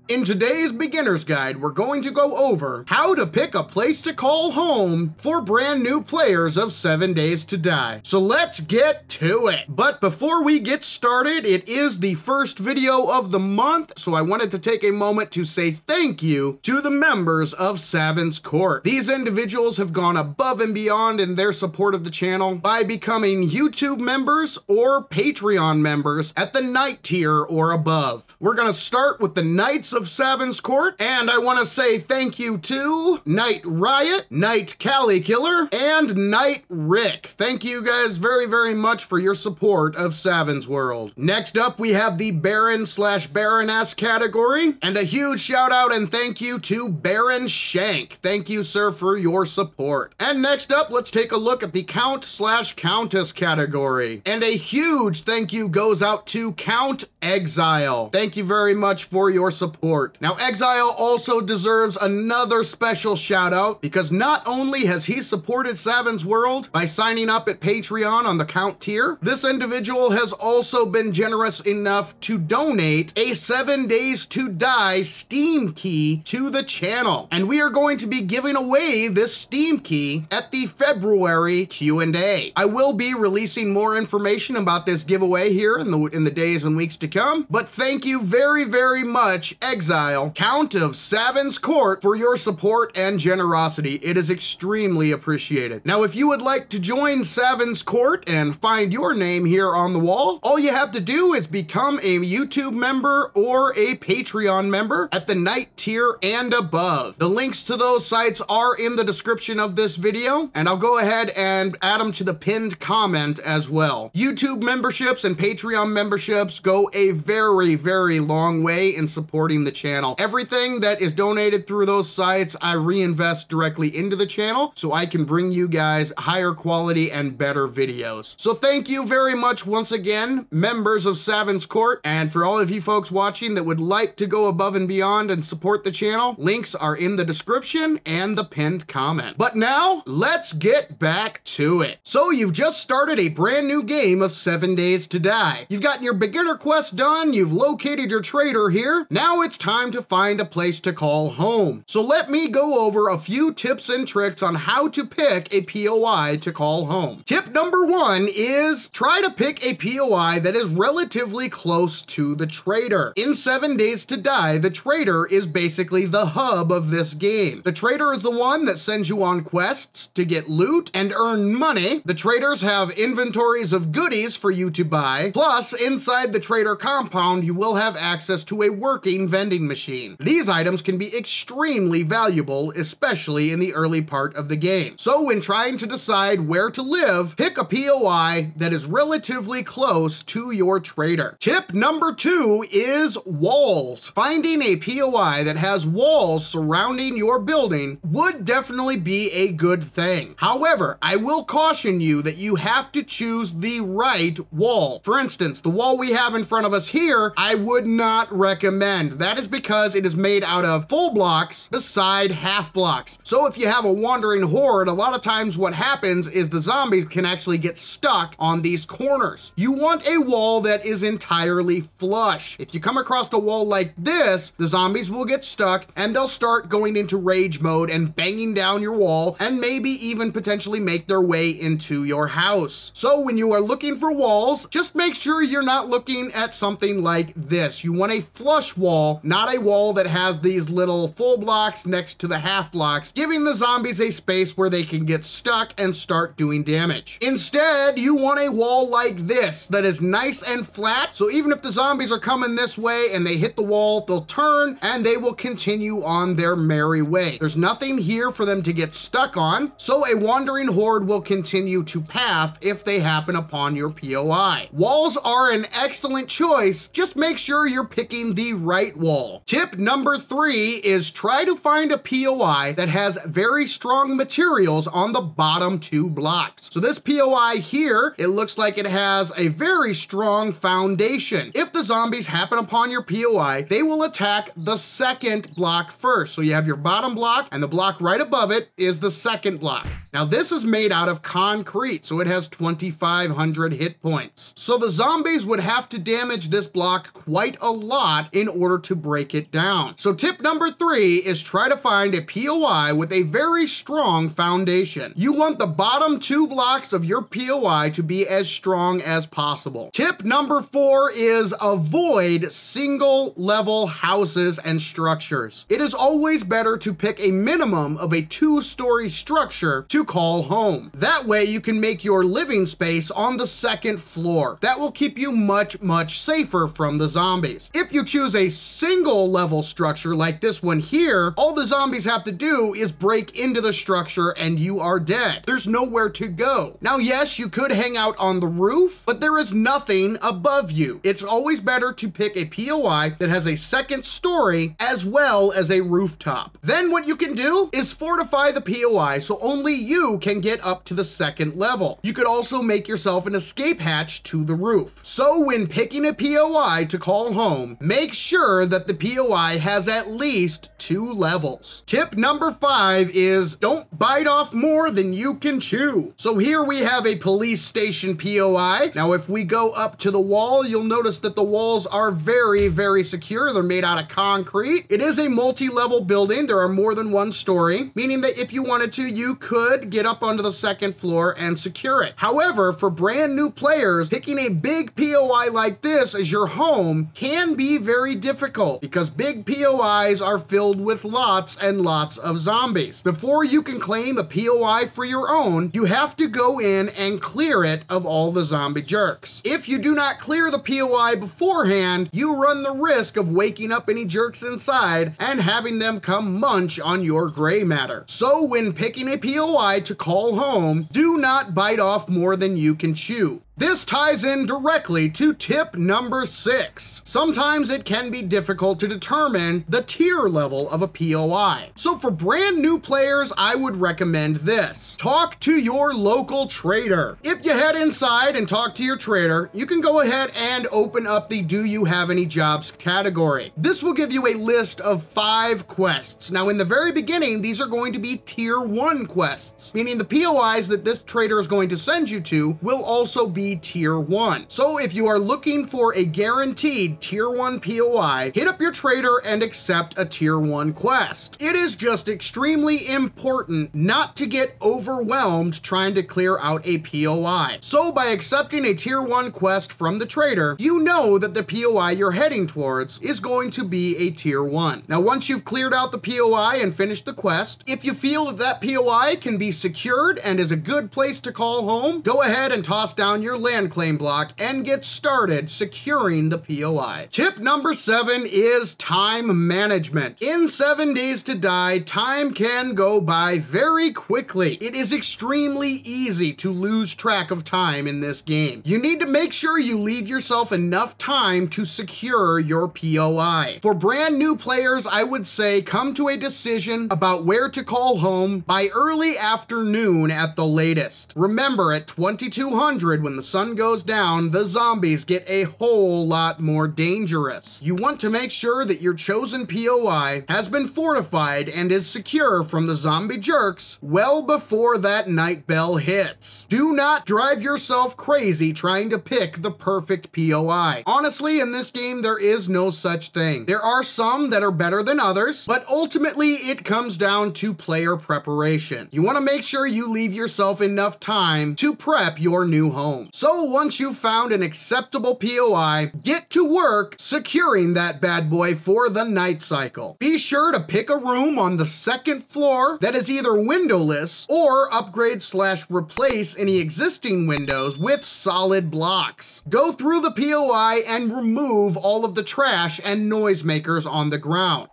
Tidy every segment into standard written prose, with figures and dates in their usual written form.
In today's beginner's guide, we're going to go over how to pick a place to call home for brand new players of 7 Days to Die. So let's get to it. But before we get started, it is the first video of the month, so I wanted to take a moment to say thank you to the members of Saven's Court. These individuals have gone above and beyond in their support of the channel by becoming YouTube members or Patreon members at the Knight tier or above. We're gonna start with the Knights of Saven's Court, and I want to say thank you to Knight Riot, Knight Cali Killer, and Knight Rick. Thank you guys very much for your support of Saven's World. Next up, we have the Baron/Baroness category, and a huge shout out and thank you to Baron Shank. Thank you, sir, for your support. And next up, let's take a look at the Count/Countess category, and a huge thank you goes out to Count Exile. Thank you very much for your support. Now, Exile also deserves another special shout out because not only has he supported Saven's World by signing up at Patreon on the Count tier, this individual has also been generous enough to donate a 7 Days to Die Steam key to the channel. And we are going to be giving away this Steam key at the February Q&A. I will be releasing more information about this giveaway here in the days and weeks to come, but thank you very much, Exile, Count of Saven's Court, for your support and generosity. It is extremely appreciated. Now, if you would like to join Saven's Court and find your name here on the wall, all you have to do is become a YouTube member or a Patreon member at the Knight tier and above. The links to those sites are in the description of this video, and I'll go ahead and add them to the pinned comment as well. YouTube memberships and Patreon memberships go a very long way in supporting the channel. Everything that is donated through those sites, I reinvest directly into the channel so I can bring you guys higher quality and better videos. So thank you very much once again, members of Saven's Court, and for all of you folks watching that would like to go above and beyond and support the channel, links are in the description and the pinned comment. But now, let's get back to it. So you've just started a brand new game of 7 Days to Die. You've gotten your beginner quest done, you've located your trader here. Now it's time to find a place to call home. So let me go over a few tips and tricks on how to pick a POI to call home. Tip number 1 is try to pick a POI that is relatively close to the trader. In 7 Days to Die, the trader is basically the hub of this game. The trader is the one that sends you on quests to get loot and earn money. The traders have inventories of goodies for you to buy. Plus, inside the trader compound, you will have access to a working vending machine. These items can be extremely valuable, especially in the early part of the game. So when trying to decide where to live, pick a POI that is relatively close to your trader. Tip number 2 is walls. Finding a POI that has walls surrounding your building would definitely be a good thing. However, I will caution you that you have to choose the right wall. For instance, the wall we have in front of us here, I would not recommend. That is because it is made out of full blocks beside half blocks. So if you have a wandering horde, a lot of times what happens is the zombies can actually get stuck on these corners. You want a wall that is entirely flush. If you come across a wall like this, the zombies will get stuck and they'll start going into rage mode and banging down your wall and maybe even potentially make their way into your house. So when you are looking for walls, just make sure you're not looking at something like this. You want a flush wall, not a wall that has these little full blocks next to the half blocks, giving the zombies a space where they can get stuck and start doing damage. Instead, you want a wall like this that is nice and flat, so even if the zombies are coming this way and they hit the wall, they'll turn and they will continue on their merry way. There's nothing here for them to get stuck on, so a wandering horde will continue to path if they happen upon your POI. Walls are an excellent choice, just make sure you're picking the right wall. Tip number 3 is try to find a POI that has very strong materials on the bottom 2 blocks. So this POI here, it looks like it has a very strong foundation. If the zombies happen upon your POI, they will attack the second block first. So you have your bottom block and the block right above it is the second block. Now this is made out of concrete, so it has 2,500 hit points. So the zombies would have to damage this block quite a lot in order order to break it down. So tip number 3 is try to find a POI with a very strong foundation. You want the bottom 2 blocks of your POI to be as strong as possible. Tip number 4 is avoid single level houses and structures. It is always better to pick a minimum of a 2-story structure to call home. That way you can make your living space on the 2nd floor. That will keep you much safer from the zombies. If you choose a single level structure like this one here, all the zombies have to do is break into the structure and you are dead. There's nowhere to go. Now, yes, you could hang out on the roof, but there is nothing above you. It's always better to pick a POI that has a 2nd story as well as a rooftop. Then what you can do is fortify the POI so only you can get up to the 2nd level. You could also make yourself an escape hatch to the roof. So when picking a POI to call home, make sure that the POI has at least 2 levels. Tip number 5 is don't bite off more than you can chew. So here we have a police station POI. Now, if we go up to the wall, you'll notice that the walls are very secure. They're made out of concrete. It is a multi-level building. There are more than 1 story, meaning that if you wanted to, you could get up onto the 2nd floor and secure it. However, for brand new players, picking a big POI like this as your home can be very difficult because big POIs are filled with lots and lots of zombies. Before you can claim a POI for your own, you have to go in and clear it of all the zombie jerks. If you do not clear the POI beforehand, you run the risk of waking up any jerks inside and having them come munch on your gray matter. So when picking a POI to call home, do not bite off more than you can chew. This ties in directly to tip number 6. Sometimes it can be difficult to determine the tier level of a POI. So for brand new players, I would recommend this. Talk to your local trader. If you head inside and talk to your trader, you can go ahead and open up the Do You Have Any Jobs category. This will give you a list of 5 quests. Now in the very beginning, these are going to be tier 1 quests, meaning the POIs that this trader is going to send you to will also be tier 1. So if you are looking for a guaranteed tier 1 POI, hit up your trader and accept a tier 1 quest. It is just extremely important not to get overwhelmed trying to clear out a POI. So by accepting a tier 1 quest from the trader, you know that the POI you're heading towards is going to be a tier 1. Now once you've cleared out the POI and finished the quest, if you feel that that POI can be secured and is a good place to call home, go ahead and toss down your land claim block and get started securing the POI. Tip number 7 is time management. In 7 Days to Die, time can go by very quickly. It is extremely easy to lose track of time in this game. You need to make sure you leave yourself enough time to secure your POI. For brand new players, I would say come to a decision about where to call home by early afternoon at the latest. Remember, at 2200, when the sun goes down, the zombies get a whole lot more dangerous. You want to make sure that your chosen POI has been fortified and is secure from the zombie jerks well before that night bell hits. Do not drive yourself crazy trying to pick the perfect POI. Honestly, in this game, there is no such thing. There are some that are better than others, but ultimately it comes down to player preparation. You want to make sure you leave yourself enough time to prep your new home. So once you've found an acceptable POI, get to work securing that bad boy for the night cycle. Be sure to pick a room on the 2nd floor that is either windowless or upgrade/replace any existing windows with solid blocks. Go through the POI and remove all of the trash and noisemakers on the ground.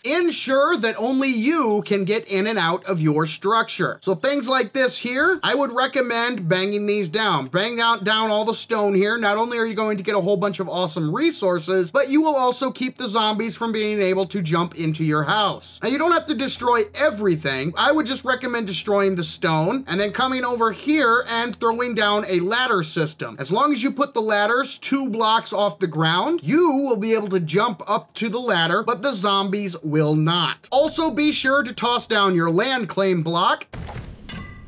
Ensure that only you can get in and out of your structure. So things like this here, I would recommend banging these down. Bang down all the stone here. Not only are you going to get a whole bunch of awesome resources, but you will also keep the zombies from being able to jump into your house. Now you don't have to destroy everything. I would just recommend destroying the stone and then coming over here and throwing down a ladder system. As long as you put the ladders 2 blocks off the ground, you will be able to jump up to the ladder, but the zombies will not. Also be sure to toss down your land claim block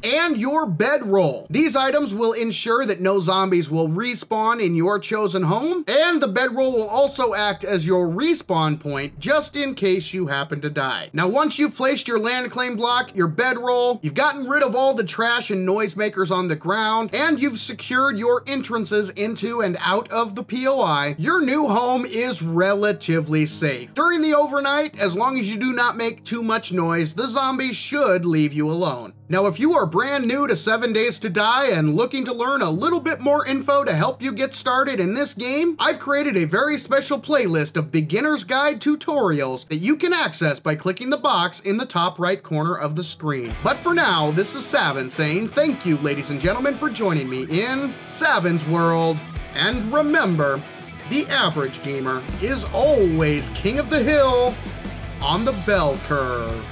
and your bedroll. These items will ensure that no zombies will respawn in your chosen home, and the bedroll will also act as your respawn point just in case you happen to die. Now, once you've placed your land claim block, your bedroll, you've gotten rid of all the trash and noisemakers on the ground, and you've secured your entrances into and out of the POI, your new home is relatively safe. During the overnight, as long as you do not make too much noise, the zombies should leave you alone. Now, if you are brand new to 7 Days to Die and looking to learn a little bit more info to help you get started in this game, I've created a very special playlist of beginner's guide tutorials that you can access by clicking the box in the top right corner of the screen. But for now, this is Saven saying thank you, ladies and gentlemen, for joining me in Saven's World. And remember, the average gamer is always king of the hill on the bell curve.